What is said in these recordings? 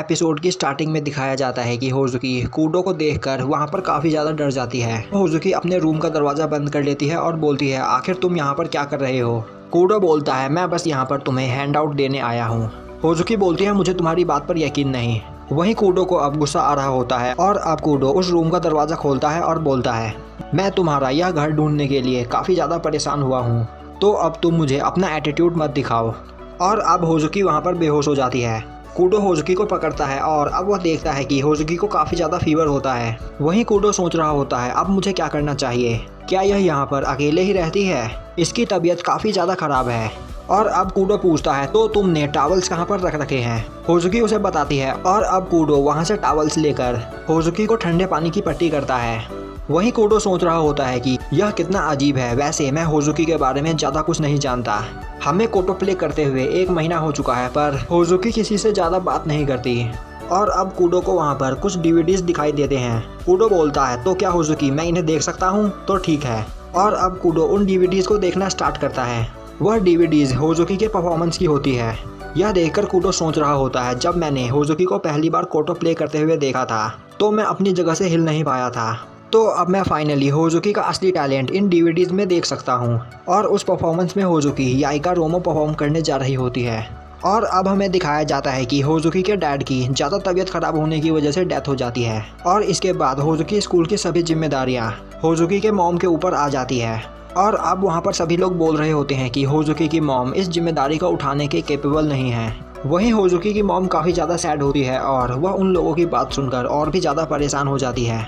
Episode की starting में दिखाया जाता है कि होजुकी कूडो को देखकर वहाँ पर काफ़ी ज़्यादा डर जाती है। होजुकी अपने रूम का दरवाज़ा बंद कर लेती है और बोलती है, आखिर तुम यहाँ पर क्या कर रहे हो। कूडो बोलता है, मैं बस यहाँ पर तुम्हें हैंड आउट देने आया हूँ। होजुकी बोलती है, मुझे तुम्हारी बात पर यकीन नहीं। वहीं कूडो को अब गुस्सा आ रहा होता है और अब कूडो उस रूम का दरवाज़ा खोलता है और बोलता है, मैं तुम्हारा यह घर ढूंढने के लिए काफ़ी ज़्यादा परेशान हुआ हूँ, तो अब तुम मुझे अपना एटीट्यूड मत दिखाओ। और अब होजुकी वहाँ पर बेहोश हो जाती है। कूडो होजुकी को पकड़ता है और अब वह देखता है कि होजुकी को काफ़ी ज़्यादा फीवर होता है। वहीं कूडो सोच रहा होता है, अब मुझे क्या करना चाहिए। क्या यह यहाँ पर अकेले ही रहती है? इसकी तबीयत काफ़ी ज़्यादा ख़राब है। और अब कूडो पूछता है, तो तुमने टॉवल्स कहाँ पर रख रखे हैं? होजुकी उसे बताती है और अब कूडो वहाँ से टॉवल्स लेकर होजुकी को ठंडे पानी की पट्टी करता है। वहीं कूडो सोच रहा होता है कि यह कितना अजीब है। वैसे मैं होजुकी के बारे में ज़्यादा कुछ नहीं जानता। हमें कोटो प्ले करते हुए 1 महीना हो चुका है, पर होजुकी किसी से ज़्यादा बात नहीं करती। और अब कूडो को वहाँ पर कुछ डीवीडीज दिखाई देते हैं। कूडो बोलता है, तो क्या होजुकी मैं इन्हें देख सकता हूँ? तो ठीक है। और अब कूडो उन डीवीडीज को देखना स्टार्ट करता है। वह डीवीडीज होजुकी के परफॉर्मेंस की होती है। यह देखकर कूडो सोच रहा होता है, जब मैंने होजुकी को पहली बार कोटो प्ले करते हुए देखा था तो मैं अपनी जगह से हिल नहीं पाया था। तो अब मैं फाइनली होजुकी का असली टैलेंट इन डीवीडीज में देख सकता हूँ। और उस परफॉर्मेंस में होजुकी याइका रोमो परफॉर्म करने जा रही होती है। और अब हमें दिखाया जाता है कि होजुकी के डैड की ज़्यादा तबीयत खराब होने की वजह से डेथ हो जाती है। और इसके बाद होजुकी स्कूल की सभी जिम्मेदारियाँ होजुकी के मॉम के ऊपर आ जाती है। और अब वहाँ पर सभी लोग बोल रहे होते हैं कि होजुकी की मॉम इस जिम्मेदारी को उठाने के कैपेबल नहीं है। वहीं होजुकी की मॉम काफ़ी ज़्यादा सैड होती है और वह उन लोगों की बात सुनकर और भी ज़्यादा परेशान हो जाती है।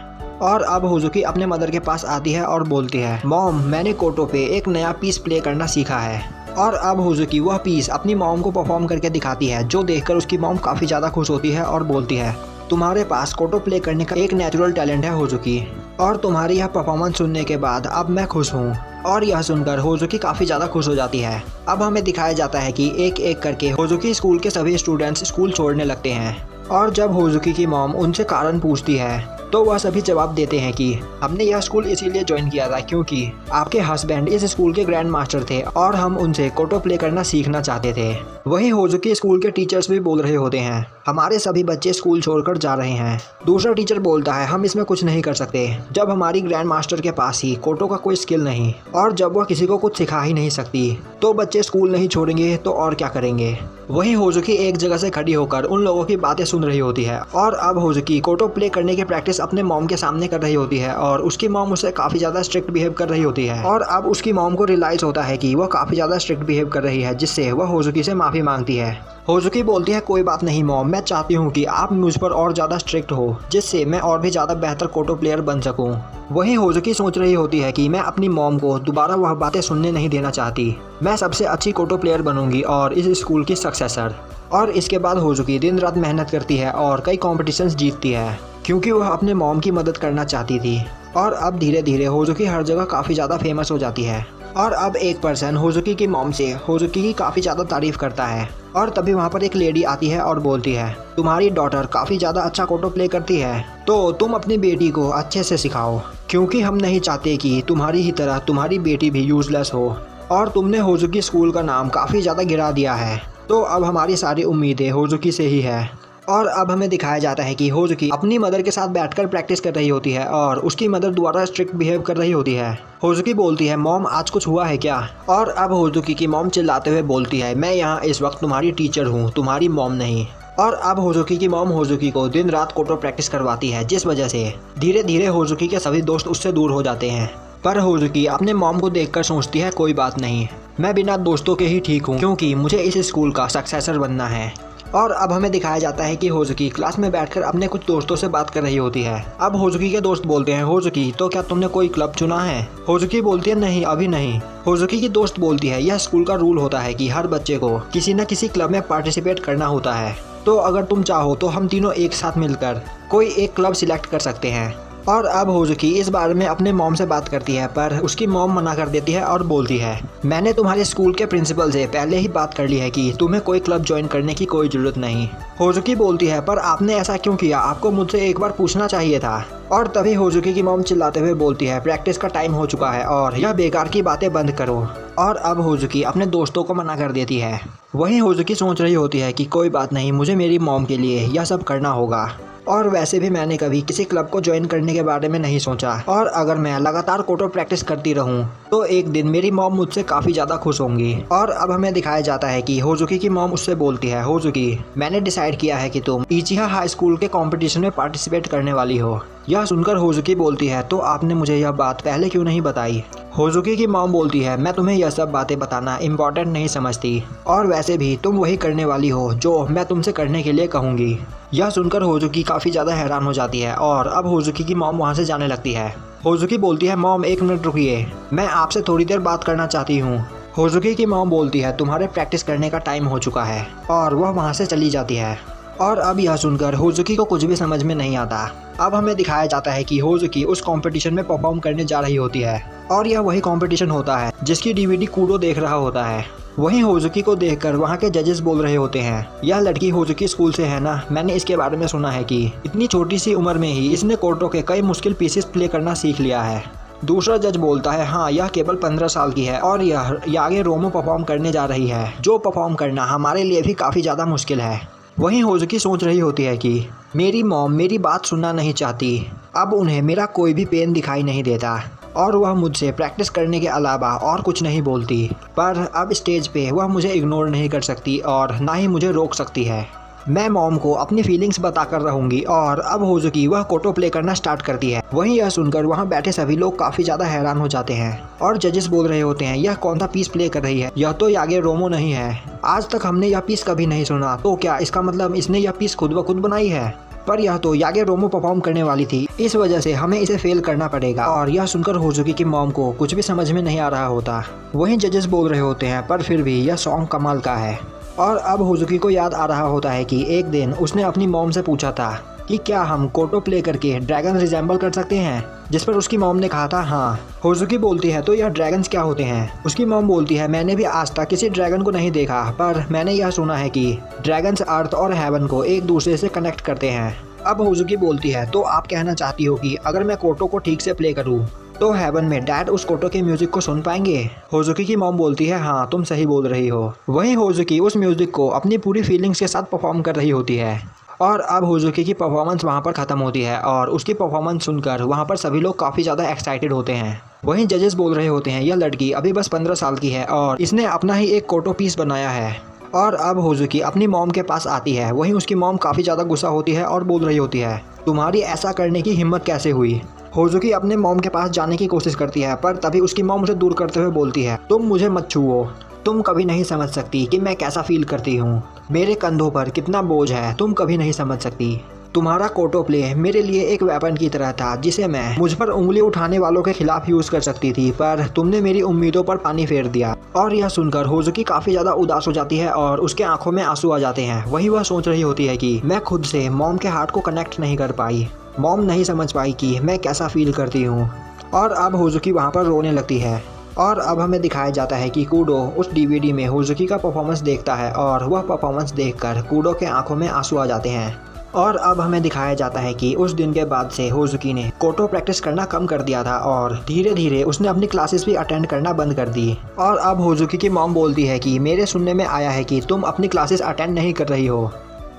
और अब होजुकी अपने मदर के पास आती है और बोलती है, मॉम मैंने कोटो पे एक नया पीस प्ले करना सीखा है। और अब होजुकी वह पीस अपनी मॉम को परफॉर्म करके दिखाती है, जो देखकर उसकी मॉम काफ़ी ज़्यादा खुश होती है और बोलती है, तुम्हारे पास कोटो प्ले करने का एक नेचुरल टैलेंट है होजुकी, और तुम्हारी यह परफॉर्मेंस सुनने के बाद अब मैं खुश हूँ। और यह सुनकर होजुकी काफ़ी ज़्यादा खुश हो जाती है। अब हमें दिखाया जाता है कि एक एक करके होजुकी स्कूल के सभी स्टूडेंट्स स्कूल छोड़ने लगते हैं। और जब होजुकी की मॉम उनसे कारण पूछती है तो वह सभी जवाब देते हैं कि हमने यह स्कूल इसीलिए ज्वाइन किया था क्योंकि आपके हस्बैंड इस स्कूल के ग्रैंड मास्टर थे और हम उनसे कोटो प्ले करना सीखना चाहते थे। वहीं होजुकी स्कूल के टीचर्स भी बोल रहे होते हैं, हमारे सभी बच्चे स्कूल छोड़कर जा रहे हैं। दूसरा टीचर बोलता है, हम इसमें कुछ नहीं कर सकते जब हमारी ग्रैंड मास्टर के पास ही कोटो का कोई स्किल नहीं, और जब वह किसी को कुछ सिखा ही नहीं सकती तो बच्चे स्कूल नहीं छोड़ेंगे तो और क्या करेंगे। वहीं होजुकी एक जगह से खड़ी होकर उन लोगों की बातें सुन रही होती है। और अब होजुकी कोटो प्ले करने की प्रैक्टिस अपने मॉम के सामने कर रही होती है और उसकी मॉम उसे काफ़ी ज़्यादा स्ट्रिक्ट बिहेव कर रही होती है। और अब उसकी मॉम को रियलाइज होता है कि वह काफ़ी ज़्यादा स्ट्रिक्ट बिहेव कर रही है, जिससे वह होजुकी से माफ़ी मांगती है। होजुकी बोलती है, कोई बात नहीं मॉम, मैं चाहती हूँ कि आप मुझ पर और ज़्यादा स्ट्रिक्ट हो, जिससे मैं और भी ज़्यादा बेहतर कोटो प्लेयर बन सकूँ। वहीं होजुकी सोच रही होती है कि मैं अपनी मॉम को दोबारा वह बातें सुनने नहीं देना चाहती। मैं सबसे अच्छी कोटो प्लेयर बनूंगी और इस स्कूल की सक्सेसर। और इसके बाद होजुकी दिन रात मेहनत करती है और कई कॉम्पिटिशन्स जीतती है क्योंकि वह अपने मॉम की मदद करना चाहती थी। और अब धीरे धीरे होजुकी हर जगह काफ़ी ज़्यादा फेमस हो जाती है। और अब एक पर्सन होजुकी की मॉम से होजुकी की काफ़ी ज़्यादा तारीफ़ करता है। और तभी वहाँ पर एक लेडी आती है और बोलती है, तुम्हारी डॉटर काफ़ी ज़्यादा अच्छा कोटो प्ले करती है, तो तुम अपनी बेटी को अच्छे से सिखाओ, क्योंकि हम नहीं चाहते कि तुम्हारी ही तरह तुम्हारी बेटी भी यूजलेस हो। और तुमने होजुकी स्कूल का नाम काफ़ी ज़्यादा गिरा दिया है, तो अब हमारी सारी उम्मीदें होजुकी से ही है। और अब हमें दिखाया जाता है कि होजुकी अपनी मदर के साथ बैठकर प्रैक्टिस कर रही होती है और उसकी मदर द्वारा स्ट्रिक्ट बिहेव कर रही होती है। होजुकी बोलती है, मॉम आज कुछ हुआ है क्या? और अब होजुकी की मॉम चिल्लाते हुए बोलती है, मैं यहाँ इस वक्त तुम्हारी टीचर हूँ, तुम्हारी मॉम नहीं। और अब होजुकी की मॉम होजुकी को दिन रात कोटो प्रैक्टिस करवाती है, जिस वजह से धीरे धीरे होजुकी के सभी दोस्त उससे दूर हो जाते हैं। पर होजुकी अपने मॉम को देखकर सोचती है, कोई बात नहीं, मैं बिना दोस्तों के ही ठीक हूँ, क्योंकि मुझे इस स्कूल का सक्सेसर बनना है। और अब हमें दिखाया जाता है कि होजुकी क्लास में बैठकर अपने कुछ दोस्तों से बात कर रही होती है। अब होजुकी के दोस्त बोलते हैं, होजुकी तो क्या तुमने कोई क्लब चुना है? होजुकी बोलती है, नहीं अभी नहीं। होजुकी की दोस्त बोलती है, यह स्कूल का रूल होता है कि हर बच्चे को किसी न किसी क्लब में पार्टिसिपेट करना होता है, तो अगर तुम चाहो तो हम तीनों एक साथ मिलकर कोई एक क्लब सिलेक्ट कर सकते हैं। और अब होजुकी इस बारे में अपने मॉम से बात करती है, पर उसकी मॉम मना कर देती है और बोलती है मैंने तुम्हारे स्कूल के प्रिंसिपल से पहले ही बात कर ली है कि तुम्हें कोई क्लब ज्वाइन करने की कोई ज़रूरत नहीं। होजुकी बोलती है पर आपने ऐसा क्यों किया, आपको मुझसे एक बार पूछना चाहिए था। और तभी होजुकी की मॉम चिल्लाते हुए बोलती है प्रैक्टिस का टाइम हो चुका है और यह बेकार की बातें बंद करो। और अब होजुकी अपने दोस्तों को मना कर देती है। वहीं होजुकी सोच रही होती है कि कोई बात नहीं, मुझे मेरी मॉम के लिए यह सब करना होगा। और वैसे भी मैंने कभी किसी क्लब को ज्वाइन करने के बारे में नहीं सोचा, और अगर मैं लगातार कोटो प्रैक्टिस करती रहूं तो एक दिन मेरी मॉम मुझसे काफ़ी ज़्यादा खुश होंगी। और अब हमें दिखाया जाता है कि होजुकी की मॉम उससे बोलती है होजुकी मैंने डिसाइड किया है कि तुम इचिहा हाई स्कूल के कंपटीशन में पार्टिसिपेट करने वाली हो। यह सुनकर होजुकी बोलती है तो आपने मुझे यह बात पहले क्यों नहीं बताई। होजुकी की मॉम बोलती है मैं तुम्हें यह सब बातें बताना इम्पोर्टेंट नहीं समझती, और वैसे भी तुम वही करने वाली हो जो मैं तुमसे करने के लिए कहूँगी। यह सुनकर होजुकी काफ़ी ज़्यादा हैरान हो जाती है और अब होजुकी की मॉम वहाँ से जाने लगती है। होजुकी बोलती है मॉम एक मिनट रुकिए, मैं आपसे थोड़ी देर बात करना चाहती हूँ। होजुकी की मॉम बोलती है तुम्हारे प्रैक्टिस करने का टाइम हो चुका है, और वह वहाँ से चली जाती है। और अब यह सुनकर होजुकी को कुछ भी समझ में नहीं आता। अब हमें दिखाया जाता है कि होजुकी उस कंपटीशन में परफॉर्म करने जा रही होती है, और यह वही कंपटीशन होता है जिसकी डीवीडी कूडो देख रहा होता है। वहीं होजुकी को देखकर वहाँ के जजेस बोल रहे होते हैं यह लड़की होजुकी स्कूल से है ना, मैंने इसके बारे में सुना है कि इतनी छोटी सी उम्र में ही इसने कोटो के कई मुश्किल पीसेस प्ले करना सीख लिया है। दूसरा जज बोलता है हाँ यह केवल 15 साल की है और यह आगे रोमो परफॉर्म करने जा रही है, जो परफॉर्म करना हमारे लिए भी काफ़ी ज़्यादा मुश्किल है। वहीं होजुकी सोच रही होती है कि मेरी मॉम मेरी बात सुनना नहीं चाहती, अब उन्हें मेरा कोई भी पेन दिखाई नहीं देता, और वह मुझसे प्रैक्टिस करने के अलावा और कुछ नहीं बोलती। पर अब स्टेज पे वह मुझे इग्नोर नहीं कर सकती और ना ही मुझे रोक सकती है। मैं मॉम को अपनी फीलिंग्स बताकर रहूंगी। और अब होजुकी वह कोटो प्ले करना स्टार्ट करती है। वहीं यह सुनकर वहां बैठे सभी लोग काफ़ी ज़्यादा हैरान हो जाते हैं, और जजेस बोल रहे होते हैं यह कौन सा पीस प्ले कर रही है, यह तो यागे रोमो नहीं है, आज तक हमने यह पीस कभी नहीं सुना, तो क्या इसका मतलब इसने यह पीस खुद ब खुद बनाई है। पर यह तो यागे रोमो परफॉर्म करने वाली थी, इस वजह से हमें इसे फेल करना पड़ेगा। और यह सुनकर होजुकी की मॉम को कुछ भी समझ में नहीं आ रहा होता। वहीं जजेस बोल रहे होते हैं पर फिर भी यह सॉन्ग कमाल का है। और अब होजुकी को याद आ रहा होता है कि एक दिन उसने अपनी मॉम से पूछा था कि क्या हम कोटो प्ले करके ड्रैगन रिजेंबल कर सकते हैं, जिस पर उसकी मॉम ने कहा था हाँ। होजुकी बोलती है तो यह ड्रैगन्स क्या होते हैं। उसकी मॉम बोलती है मैंने भी आज तक किसी ड्रैगन को नहीं देखा, पर मैंने यह सुना है कि ड्रैगन्स अर्थ और हेवन को एक दूसरे से कनेक्ट करते हैं। अब होजुकी बोलती है तो आप कहना चाहती हो कि अगर मैं कोटो को ठीक से प्ले करूँ तो हेवन में डैड उस कोटो के म्यूजिक को सुन पाएंगे। होजुकी की मॉम बोलती है हाँ तुम सही बोल रही हो। वहीं होजुकी उस म्यूजिक को अपनी पूरी फीलिंग्स के साथ परफॉर्म कर रही होती है। और अब होजुकी की परफॉर्मेंस वहाँ पर ख़त्म होती है, और उसकी परफॉर्मेंस सुनकर वहाँ पर सभी लोग काफ़ी ज़्यादा एक्साइटेड होते हैं। वहीं जजेस बोल रहे होते हैं यह लड़की अभी बस 15 साल की है और इसने अपना ही एक कोटो पीस बनाया है। और अब होजुकी अपनी मॉम के पास आती है। वहीं उसकी मॉम काफ़ी ज़्यादा गुस्सा होती है और बोल रही होती है तुम्हारी ऐसा करने की हिम्मत कैसे हुई। होजुकी अपने मॉम के पास जाने की कोशिश करती है, पर तभी उसकी मॉम उसे दूर करते हुए बोलती है तुम मुझे मत छुओ, तुम कभी नहीं समझ सकती कि मैं कैसा फील करती हूँ, मेरे कंधों पर कितना बोझ है, तुम कभी नहीं समझ सकती। तुम्हारा कोटो प्ले मेरे लिए एक वेपन की तरह था जिसे मैं मुझ पर उंगली उठाने वालों के खिलाफ यूज़ कर सकती थी, पर तुमने मेरी उम्मीदों पर पानी फेर दिया। और यह सुनकर होजुकी काफ़ी ज़्यादा उदास हो जाती है और उसके आंखों में आंसू आ जाते हैं। वहीं वह सोच रही होती है कि मैं खुद से मॉम के हार्ट को कनेक्ट नहीं कर पाई, मॉम नहीं समझ पाई कि मैं कैसा फील करती हूँ। और अब होजुकी वहाँ पर रोने लगती है। और अब हमें दिखाया जाता है कि कूडो उस डीवीडी में होजुकी का परफॉर्मेंस देखता है, और वह परफॉर्मेंस देखकर कूडो के आंखों में आंसू आ जाते हैं। और अब हमें दिखाया जाता है कि उस दिन के बाद से होजुकी ने कोटो प्रैक्टिस करना कम कर दिया था, और धीरे धीरे उसने अपनी क्लासेस भी अटेंड करना बंद कर दी। और अब होजुकी की मॉम बोलती है कि मेरे सुनने में आया है कि तुम अपनी क्लासेस अटेंड नहीं कर रही हो।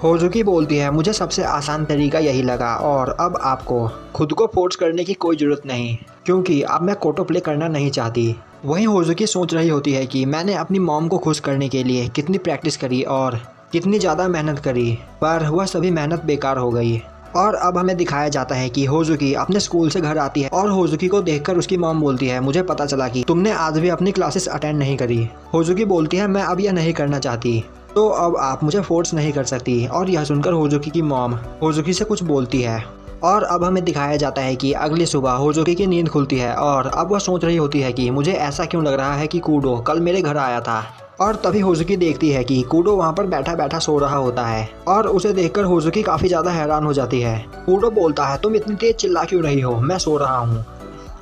होजुकी बोलती है मुझे सबसे आसान तरीका यही लगा, और अब आपको खुद को फोर्स करने की कोई ज़रूरत नहीं, क्योंकि अब मैं कोटो प्ले करना नहीं चाहती। वहीं होजुकी सोच रही होती है कि मैंने अपनी मॉम को खुश करने के लिए कितनी प्रैक्टिस करी और कितनी ज़्यादा मेहनत करी, पर वह सभी मेहनत बेकार हो गई। और अब हमें दिखाया जाता है कि होजुकी अपने स्कूल से घर आती है, और होजुकी को देखकर उसकी मॉम बोलती है मुझे पता चला कि तुमने आज भी अपनी क्लासेस अटेंड नहीं करी। होजुकी बोलती है मैं अब यह नहीं करना चाहती, तो अब आप मुझे फोर्स नहीं कर सकती। और यह सुनकर होजुकी की मॉम होजुकी से कुछ बोलती है। और अब हमें दिखाया जाता है कि अगली सुबह होजुकी की नींद खुलती है, और अब वह सोच रही होती है कि मुझे ऐसा क्यों लग रहा है कि कूडो कल मेरे घर आया था। और तभी होजुकी देखती है कि कूडो वहाँ पर बैठा बैठा सो रहा होता है और उसे देखकर होजुकी काफी ज्यादा हैरान हो जाती है। कूडो बोलता है तुम इतनी तेज चिल्ला क्यों रही हो, मैं सो रहा हूँ।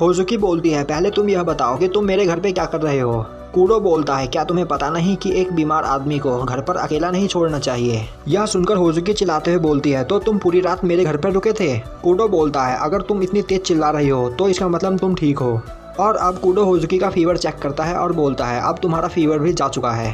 होजुकी बोलती है पहले तुम यह बताओ कि तुम मेरे घर पे क्या कर रहे हो। कूडो बोलता है क्या तुम्हें पता नहीं कि एक बीमार आदमी को घर पर अकेला नहीं छोड़ना चाहिए। यह सुनकर होजुकी चिल्लाते हुए बोलती है तो तुम पूरी रात मेरे घर पर रुके थे। कूडो बोलता है अगर तुम इतनी तेज चिल्ला रही हो तो इसका मतलब तुम ठीक हो। और अब कूडो होजुकी का फीवर चेक करता है और बोलता है अब तुम्हारा फीवर भी जा चुका है,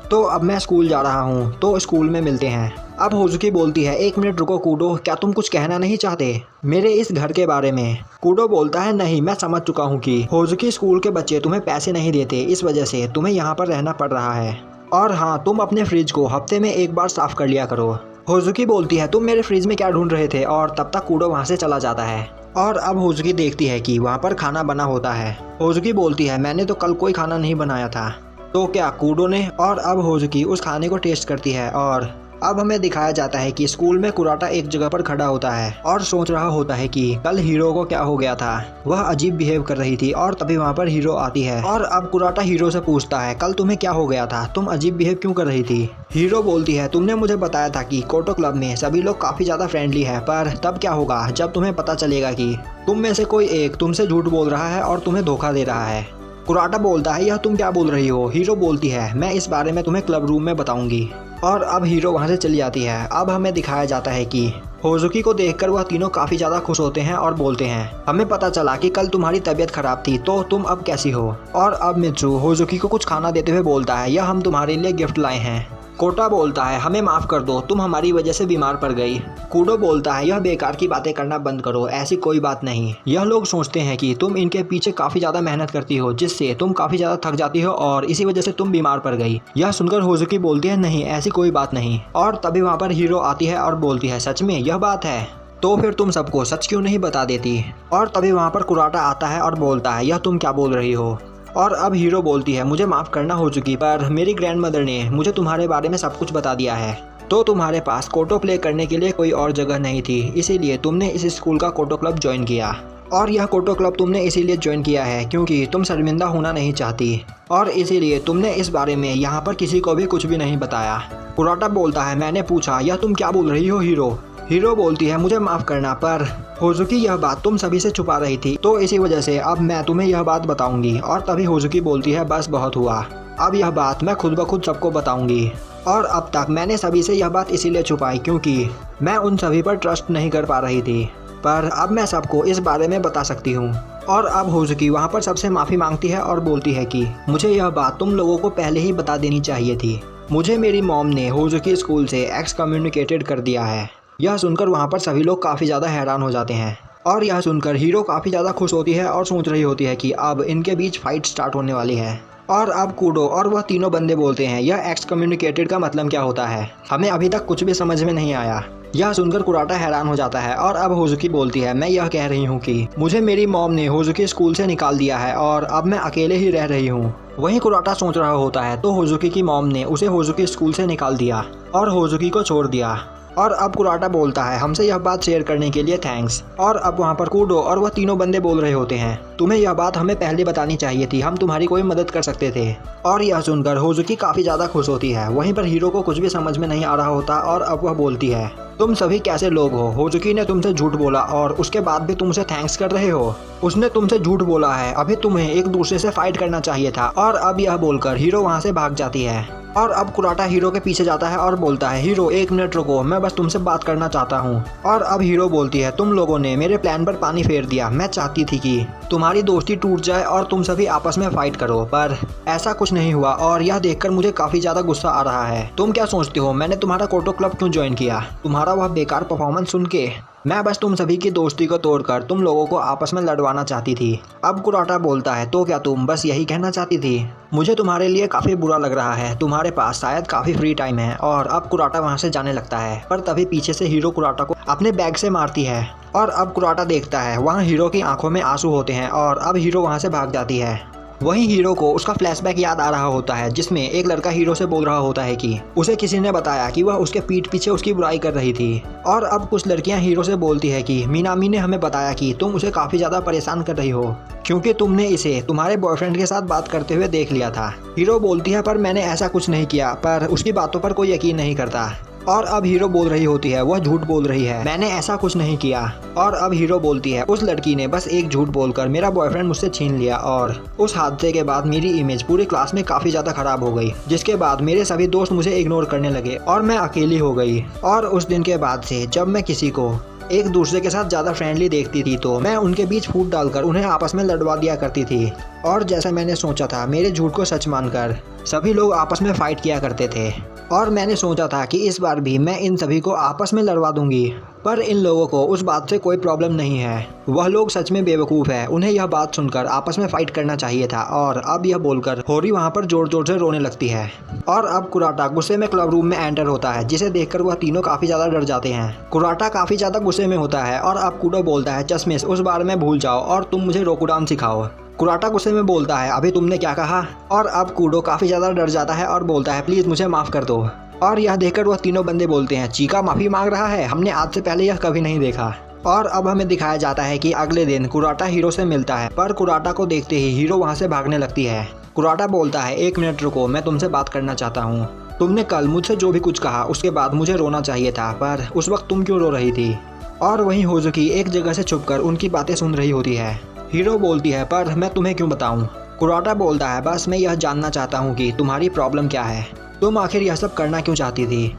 तो अब मैं स्कूल जा रहा हूँ, तो स्कूल में मिलते हैं। अब होजुकी बोलती है 1 मिनट रुको कूडो, क्या तुम कुछ कहना नहीं चाहते मेरे इस घर के बारे में। कूडो बोलता है नहीं, मैं समझ चुका हूँ कि होजुकी स्कूल के बच्चे तुम्हें पैसे नहीं देते, इस वजह से तुम्हें यहाँ पर रहना पड़ रहा है। और हाँ, तुम अपने फ्रिज को हफ्ते में 1 बार साफ कर लिया करो। होजुकी बोलती है तुम मेरे फ्रिज में क्या ढूंढ रहे थे, और तब तक कूडो वहाँ से चला जाता है। और अब होजुकी देखती है कि वहाँ पर खाना बना होता है। होजुकी बोलती है मैंने तो कल कोई खाना नहीं बनाया था, तो क्या कूडो ने। और अब होजुकी उस खाने को टेस्ट करती है और अब हमें दिखाया जाता है कि स्कूल में कुराटा एक जगह पर खड़ा होता है और सोच रहा होता है कि कल हीरो को क्या हो गया था, वह अजीब बिहेव कर रही थी। और तभी वहाँ पर हीरो आती है और अब कुराटा हीरो से पूछता है कल तुम्हें क्या हो गया था, तुम अजीब बिहेव क्यों कर रही थी। हीरो बोलती है तुमने मुझे बताया था कि कोटो क्लब में सभी लोग काफी ज्यादा फ्रेंडली है, पर तब क्या होगा जब तुम्हें पता चलेगा कि तुम में से कोई एक तुमसे झूठ बोल रहा है और तुम्हें धोखा दे रहा है। कुराटा बोलता है यह तुम क्या बोल रही हो। हीरो बोलती है मैं इस बारे में तुम्हें क्लब रूम में बताऊंगी। और अब हीरो वहां से चली जाती है। अब हमें दिखाया जाता है कि होजुकी को देखकर वह तीनों काफी ज्यादा खुश होते हैं और बोलते हैं हमें पता चला कि कल तुम्हारी तबीयत खराब थी, तो तुम अब कैसी हो। और अब मित्सु होजुकी को कुछ खाना देते हुए बोलता है यह हम तुम्हारे लिए गिफ्ट लाए हैं। कोटा बोलता है हमें माफ कर दो, तुम हमारी वजह से बीमार पड़ गई। कूडो बोलता है यह बेकार की बातें करना बंद करो, ऐसी कोई बात नहीं। यह लोग सोचते हैं कि तुम इनके पीछे काफी ज्यादा मेहनत करती हो, जिससे तुम काफी ज्यादा थक जाती हो और इसी वजह से तुम बीमार पड़ गई। यह सुनकर होजुकी बोलती है नहीं, ऐसी कोई बात नहीं। और तभी वहाँ पर हीरो आती है और बोलती है सच में यह बात है, तो फिर तुम सबको सच क्यों नहीं बता देती। और तभी वहाँ पर कुराटा आता है और बोलता है यह तुम क्या बोल रही हो। और अब हीरो बोलती है मुझे माफ़ करना होजुकी, पर मेरी ग्रैंडमदर ने मुझे तुम्हारे बारे में सब कुछ बता दिया है, तो तुम्हारे पास कोटो प्ले करने के लिए कोई और जगह नहीं थी, इसीलिए तुमने इस स्कूल का कोटो क्लब ज्वाइन किया। और यह कोटो क्लब तुमने इसीलिए ज्वाइन किया है क्योंकि तुम शर्मिंदा होना नहीं चाहती, और इसीलिए तुमने इस बारे में यहाँ पर किसी को भी कुछ भी नहीं बताया। कुराटा बोलता है मैंने पूछा यह तुम क्या बोल रही हो हीरो। हीरो बोलती है मुझे माफ़ करना, पर होजुकी यह बात तुम सभी से छुपा रही थी, तो इसी वजह से अब मैं तुम्हें यह बात बताऊंगी। और तभी होजुकी बोलती है बस बहुत हुआ, अब यह बात मैं खुद ब खुद सबको बताऊंगी। और अब तक मैंने सभी से यह बात इसीलिए छुपाई क्योंकि मैं उन सभी पर ट्रस्ट नहीं कर पा रही थी, पर अब मैं सबको इस बारे में बता सकती हूँ। और अब होजुकी वहाँ पर सबसे माफ़ी मांगती है और बोलती है कि मुझे यह बात तुम लोगों को पहले ही बता देनी चाहिए थी। मुझे मेरी मॉम ने होजुकी स्कूल से एक्सकम्युनिकेटेड कर दिया है। यह सुनकर वहाँ पर सभी लोग काफ़ी ज़्यादा हैरान हो जाते हैं। और यह सुनकर हीरो काफ़ी ज़्यादा खुश होती है और सोच रही होती है कि अब इनके बीच फाइट स्टार्ट होने वाली है। और अब कूडो और वह तीनों बंदे बोलते हैं यह एक्सकम्युनिकेटेड का मतलब क्या होता है, हमें अभी तक कुछ भी समझ में नहीं आया। यह सुनकर कुराटा हैरान हो जाता है। और अब होजुकी बोलती है मैं यह कह रही हूँ कि मुझे मेरी मॉम ने होजुकी स्कूल से निकाल दिया है और अब मैं अकेले ही रह रही हूँ। वहीं कुराटा सोच रहा होता है तो होजुकी की मॉम ने उसे होजुकी स्कूल से निकाल दिया और होजुकी को छोड़ दिया। और अब कुराटा बोलता है हमसे यह बात शेयर करने के लिए थैंक्स। और अब वहाँ पर कूडो और वह तीनों बंदे बोल रहे होते हैं तुम्हें यह बात हमें पहले बतानी चाहिए थी, हम तुम्हारी कोई मदद कर सकते थे। और यह सुनकर होजुकी काफ़ी ज़्यादा खुश होती है। वहीं पर हीरो को कुछ भी समझ में नहीं आ रहा होता और अब वह बोलती है तुम सभी कैसे लोग हो, होजुकी ने तुमसे झूठ बोला और उसके बाद भी तुमसे थैंक्स कर रहे हो। उसने तुमसे झूठ बोला है, अभी तुम्हें एक दूसरे से फाइट करना चाहिए था। और अब यह बोलकर हीरो वहाँ से भाग जाती है। और अब कुराटा हीरो के पीछे जाता है और बोलता है हीरो 1 मिनट रुको, मैं बस तुमसे बात करना चाहता हूँ। और अब हीरो बोलती है तुम लोगों ने मेरे प्लान पर पानी फेर दिया, मैं चाहती थी कि तुम्हारी दोस्ती टूट जाए और तुम सभी आपस में फाइट करो, पर ऐसा कुछ नहीं हुआ। और यह देखकर मुझे काफी ज्यादा गुस्सा आ रहा है। तुम क्या सोचते हो मैंने तुम्हारा कोटो क्लब क्यों ज्वाइन किया, तुम्हारा वह बेकार परफॉर्मेंस सुन के मैं बस तुम सभी की दोस्ती को तोड़कर तुम लोगों को आपस में लड़वाना चाहती थी। अब कुराटा बोलता है तो क्या तुम बस यही कहना चाहती थी, मुझे तुम्हारे लिए काफ़ी बुरा लग रहा है, तुम्हारे पास शायद काफ़ी फ्री टाइम है। और अब कुराटा वहाँ से जाने लगता है, पर तभी पीछे से हीरो कुराटा को अपने बैग से मारती है। और अब कुराटा देखता है वहाँ हीरो की आंखों में आंसू होते हैं और अब हीरो वहाँ से भाग जाती है। वहीं हीरो को उसका फ्लैशबैक याद आ रहा होता है, जिसमें एक लड़का हीरो से बोल रहा होता है कि उसे किसी ने बताया कि वह उसके पीठ पीछे उसकी बुराई कर रही थी। और अब कुछ लड़कियां हीरो से बोलती है कि मीनामी ने हमें बताया कि तुम उसे काफी ज्यादा परेशान कर रही हो क्योंकि तुमने इसे तुम्हारे बॉयफ्रेंड के साथ बात करते हुए देख लिया था। हीरो बोलती है पर मैंने ऐसा कुछ नहीं किया, पर उसकी बातों पर कोई यकीन नहीं करता। और अब हीरो बोल रही होती है वह झूठ बोल रही है, मैंने ऐसा कुछ नहीं किया। और अब हीरो बोलती है उस लड़की ने बस एक झूठ बोलकर मेरा बॉयफ्रेंड मुझसे छीन लिया और उस हादसे के बाद मेरी इमेज पूरी क्लास में काफी ज्यादा खराब हो गई, जिसके बाद मेरे सभी दोस्त मुझे इग्नोर करने लगे और मैं अकेली हो गई। और उस दिन के बाद से जब मैं किसी को एक दूसरे के साथ ज़्यादा फ्रेंडली देखती थी तो मैं उनके बीच फूट डालकर उन्हें आपस में लड़वा दिया करती थी। और जैसा मैंने सोचा था, मेरे झूठ को सच मानकर सभी लोग आपस में फाइट किया करते थे और मैंने सोचा था कि इस बार भी मैं इन सभी को आपस में लड़वा दूंगी। पर इन लोगों को उस बात से कोई प्रॉब्लम नहीं है, वह लोग सच में बेवकूफ़ है, उन्हें यह बात सुनकर आपस में फाइट करना चाहिए था। और अब यह बोलकर होरी वहाँ पर जोर जोर से रोने लगती है। और अब कुराटा गुस्से में क्लब रूम में एंटर होता है, जिसे देखकर वह तीनों काफ़ी ज़्यादा डर जाते हैं। कुराटा काफ़ी ज़्यादा गुस्से में होता है और अब कूडो बोलता है चश्मिश उस बारे में भूल जाओ और तुम मुझे रोकुडान सिखाओ। कुराटा गुस्से में बोलता है अभी तुमने क्या कहा। और अब कूडो काफ़ी ज़्यादा डर जाता है और बोलता है प्लीज़ मुझे माफ़ कर दो। और यह देखकर वह तीनों बंदे बोलते हैं चीका माफ़ी मांग रहा है, हमने आज से पहले यह कभी नहीं देखा। और अब हमें दिखाया जाता है कि अगले दिन कुराटा हीरो से मिलता है, पर कुराटा को देखते ही हीरो वहाँ से भागने लगती है। कुराटा बोलता है 1 मिनट रुको, मैं तुमसे बात करना चाहता हूँ। तुमने कल मुझसे जो भी कुछ कहा उसके बाद मुझे रोना चाहिए था, पर उस वक्त तुम क्यों रो रही थी। और वहीं होजुकी एक जगह से छुपकर उनकी बातें सुन रही होती है। हीरो बोलती है पर मैं तुम्हें क्यों बताऊं। कुराटा बोलता है बस मैं यह जानना चाहता हूं कि तुम्हारी प्रॉब्लम क्या है, तुम आखिर यह सब करना क्यों चाहती थी।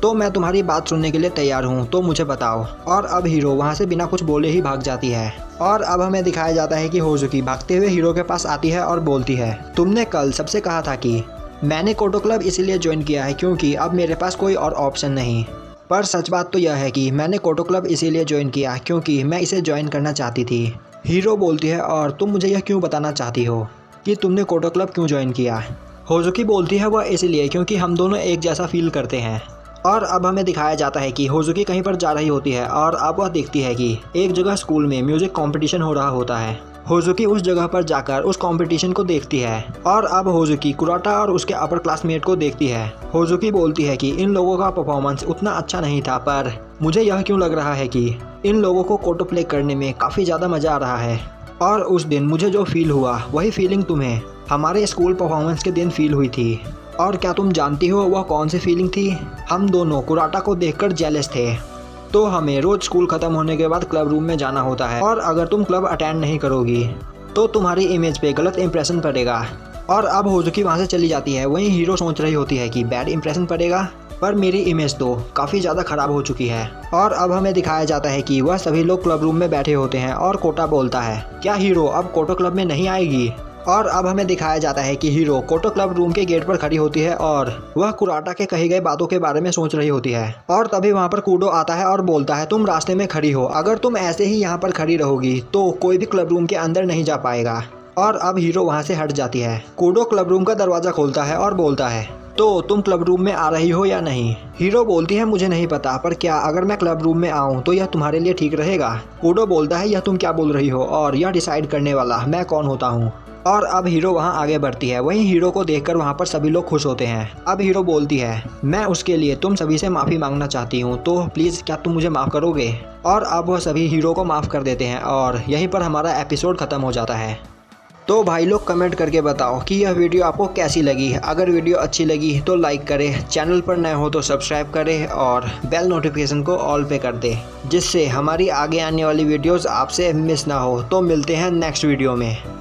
तो मैं तुम्हारी बात सुनने के लिए तैयार हूं, तो मुझे बताओ। और अब हीरो वहां से बिना कुछ बोले ही भाग जाती है। और अब हमें दिखाया जाता है कि होजुकी भागते हुए हीरो के पास आती है और बोलती है तुमने कल सबसे कहा था कि मैंने कोटो क्लब इसीलिए ज्वाइन किया है क्योंकि अब मेरे पास कोई और ऑप्शन नहीं। पर सच बात तो यह है कि मैंने कोटो क्लब इसीलिए ज्वाइन किया क्योंकि मैं इसे ज्वाइन करना चाहती थी। हीरो बोलती है और तुम मुझे यह क्यों बताना चाहती हो कि तुमने कोटो क्लब क्यों ज्वाइन किया। होजुकी बोलती है वह इसलिए क्योंकि हम दोनों एक जैसा फील करते हैं। और अब हमें दिखाया जाता है कि होजुकी कहीं पर जा रही होती है और अब वह देखती है कि एक जगह स्कूल में म्यूजिक कंपटीशन हो रहा होता है। होजुकी उस जगह पर जाकर उस कंपटीशन को देखती है और अब होजुकी कुराटा और उसके अपर क्लासमेट को देखती है। होजुकी बोलती है कि इन लोगों का परफॉर्मेंस उतना अच्छा नहीं था, पर मुझे यह क्यों लग रहा है कि इन लोगों को कोटो प्ले करने में काफ़ी ज़्यादा मज़ा आ रहा है। और उस दिन मुझे जो फील हुआ वही फीलिंग तुम्हें हमारे स्कूल परफॉर्मेंस के दिन फील हुई थी। और क्या तुम जानती हो वह कौन सी फीलिंग थी। हम दोनों कुराटा को देखकर जेलस थे। तो हमें रोज़ स्कूल ख़त्म होने के बाद क्लब रूम में जाना होता है और अगर तुम क्लब अटेंड नहीं करोगी तो तुम्हारी इमेज पे गलत इंप्रेशन पड़ेगा। और अब होजुकी वहाँ से चली जाती है। वहीं हीरो सोच रही होती है कि बैड इंप्रेशन पड़ेगा, पर मेरी इमेज तो काफ़ी ज़्यादा ख़राब हो चुकी है। और अब हमें दिखाया जाता है कि वह सभी लोग क्लब रूम में बैठे होते हैं और कोटा बोलता है क्या हीरो अब कोटो क्लब में नहीं आएगी। और अब हमें दिखाया जाता है कि हीरो कोटो क्लब रूम के गेट पर खड़ी होती है और वह कुराटा के कही गए बातों के बारे में सोच रही होती है। और तभी वहाँ पर कूडो आता है और बोलता है तुम रास्ते में खड़ी हो, अगर तुम ऐसे ही यहाँ पर खड़ी रहोगी तो कोई भी क्लब रूम के अंदर नहीं जा पाएगा। और अब हीरो वहाँ से हट जाती है। कूडो क्लब रूम का दरवाज़ा खोलता है और बोलता है तो तुम क्लब रूम में आ रही हो या नहीं। हीरो बोलती है मुझे नहीं पता, पर क्या अगर मैं क्लब रूम में आऊँ तो यह तुम्हारे लिए ठीक रहेगा। कूडो बोलता है यह तुम क्या बोल रही हो और यह डिसाइड करने वाला मैं कौन होता हूँ। और अब हीरो वहाँ आगे बढ़ती है। वहीं हीरो को देखकर वहाँ पर सभी लोग खुश होते हैं। अब हीरो बोलती है मैं उसके लिए तुम सभी से माफ़ी मांगना चाहती हूँ, तो प्लीज़ क्या तुम मुझे माफ़ करोगे। और अब वह सभी हीरो को माफ़ कर देते हैं और यहीं पर हमारा एपिसोड ख़त्म हो जाता है। तो भाई लोग कमेंट करके बताओ कि यह वीडियो आपको कैसी लगी। अगर वीडियो अच्छी लगी तो लाइक करें, चैनल पर नए हो तो सब्सक्राइब करें और बेल नोटिफिकेशन को ऑल पे कर दें, जिससे हमारी आगे आने वाली वीडियोस आपसे मिस ना हो। तो मिलते हैं नेक्स्ट वीडियो में।